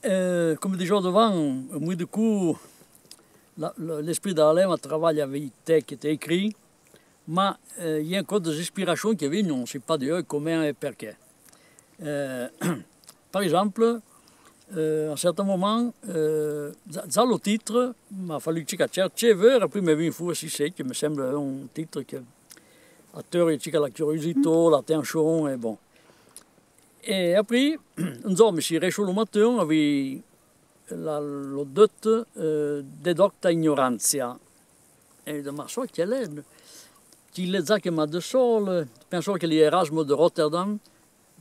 Comme déjà devant, moi du coup, l'esprit d'Harlem travaille avec des textes qui étaient écrits, mais il y a encore des inspirations qui viennent, on ne sait pas d'ailleurs comment et pourquoi. Par exemple, à un certain moment, dans le titre, il a fallu que je cherche, après il m'est venu fou aussi, c'est qui me semble un titre qui a la curiosité, l'attention, et bon. Et après, un jour, je suis resté le matin avec le doute de docta ignorantia. Et je me suis dit, qu'il est que m'a de sol, pensons qu'il est Erasme de Rotterdam.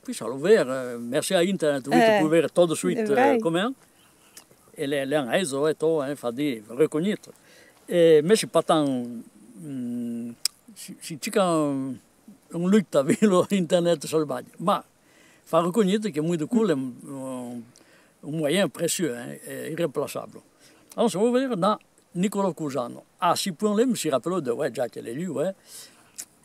Puis ça l'a ouvert, merci à Internet, oui, tu peux ouvrir tout de suite comment. Et les réseaux et tout, il faut dire, reconnaître. Mais je ne suis pas tant. C'est une lutte avec l'Internet sur le bas. Mais il faut reconnaître que moi, du coup, c'est un moyen précieux, irréplaçable. Alors, ça va ouvrir dans Nicolas Cusano. À ce point-là, je me suis rappelé de Jacques Lélu,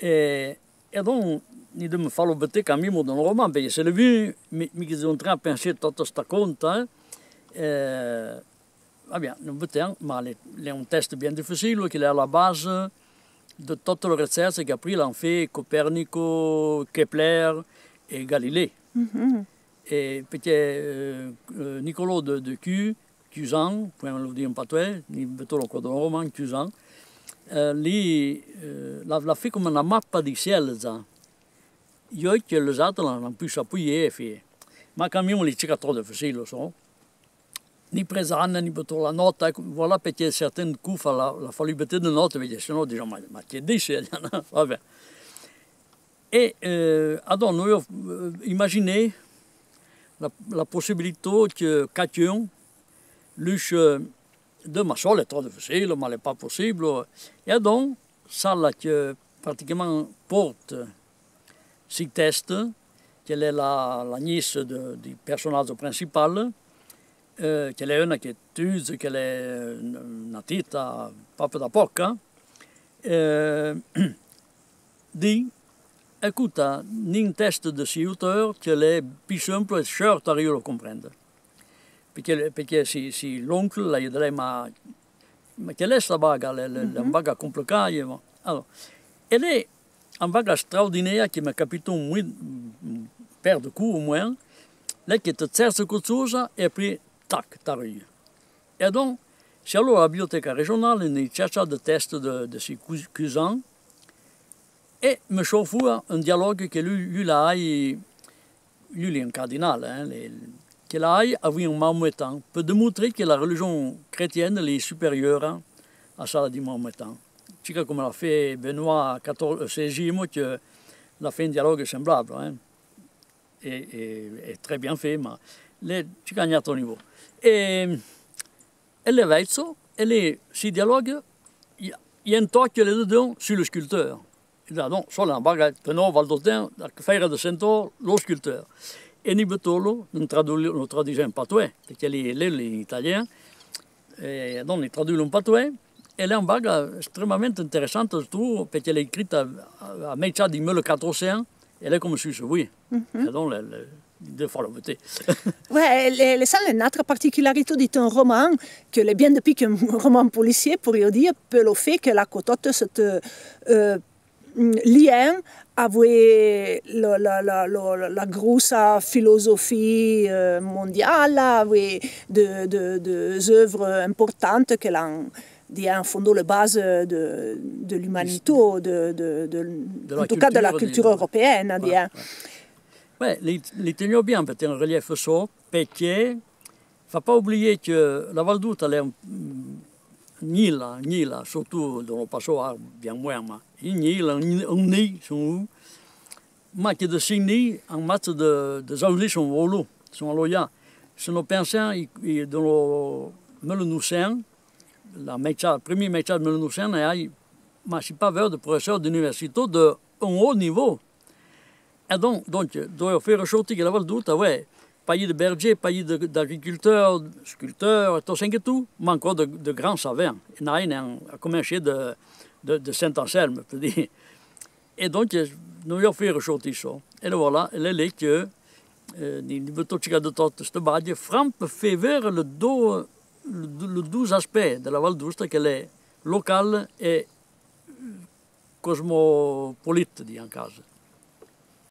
Et donc, il me fallo bete quand même dans le roman, parce que c'est le but, mais je suis en train de penser tout ce compte. Ah bien, mais c'est un test bien difficile qui est à la base de toutes les recherches qu'après l'ont fait Copernico, Kepler et Galilée. Et petit Nicolas de Cusan, pour le dire pas toi, il veut le code dans le roman Cusan, lui l'a fait comme une map du ciel. Io che les autres l'ont pu s'appuyer et faire. Mais quand même, les trop difficiles sont. Ni présent, ni pour la note, voilà peut-être certains coups, il a fallu mettre de notes, mais sinon, déjà, ma dit, c'est Et alors, nous imaginez la possibilité que quelqu'un, de ma sol est trop difficile, mais n'est pas possible. Et donc, ça là que pratiquement porte ces tests, quelle est la nièce du personnage principal, quelle est une qui est tuse, quelle est une petite, pas peu d'appoque, dit, écoute, un test de ces auteurs qui est plus simple et cher à arriver à comprendre. Parce que si l'oncle, là, il dirait, mais quelle est cette bague? Elle est une bague compliquée. Alors, elle est une bague extraordinaire qui m'a capité un paire de coups au moins. Là, qui te cherche quelque chose et après, tac, t'arrives. Et donc, c'est alors à la bibliothèque régionale, on cherche des tests de ses cousins. Et me chauffe un dialogue que lui est un cardinal, qu'il a avec un mahométan, pour démontrer que la religion chrétienne est supérieure à celle du mahométan. C'est comme l'a fait Benoît XVI, que l'a fait un dialogue semblable. Et très bien fait, mais tu gagnes à ton niveau. Et elle est ça, ce dialogue, il y a un toque les deux sur le sculpteur. Donc, sur la bague, Penot, Valdotin, la faire de Centaure, le sculpteur. Et Nibetolo, nous traduisons en patois, parce qu'elle est l'italien, et donc nous traduisons en patois. Elle est une bague extrêmement intéressante, je trouve, parce qu'elle est écrite à Mecha di 1400, elle est comme Suisse, oui. Et donc, deux fois la beauté. Oui, ça, une autre particularité de ton roman, que est bien depuis qu'un roman policier, pour dire, peut le fait que la cotote, c'est lien avec la grosse philosophie mondiale, avec des œuvres importantes qui ont en fond la base de l'humanité, en tout cas de la culture européenne. Oui, les tenons bien, parce un relief ça, parce qu'il ne faut pas oublier que la Val d'Outa est une île, surtout dans le passé, bien moins, une île, un nid, mais que de ces nids, en matière de zones sont loyaux. Si nous pensons dans le Melanoucen, le premier métier de Melanoucen, mais je pas vers de professeur d'université de haut niveau. Et donc, doit faire chose que la Val d'Outa, ouais, pays de bergers, pays d'agriculteurs, sculpteurs, tout, mais encore de grands savants. Il y en a un commercier de Saint-Anselme, peut dire. Et donc, nous avons fait chose ça. Et voilà, elle est là que di vetoccica de tot queste baglie, framp fa vedere le due aspetti della Val d'Usta, che è locale e cosmopolita, di in casa.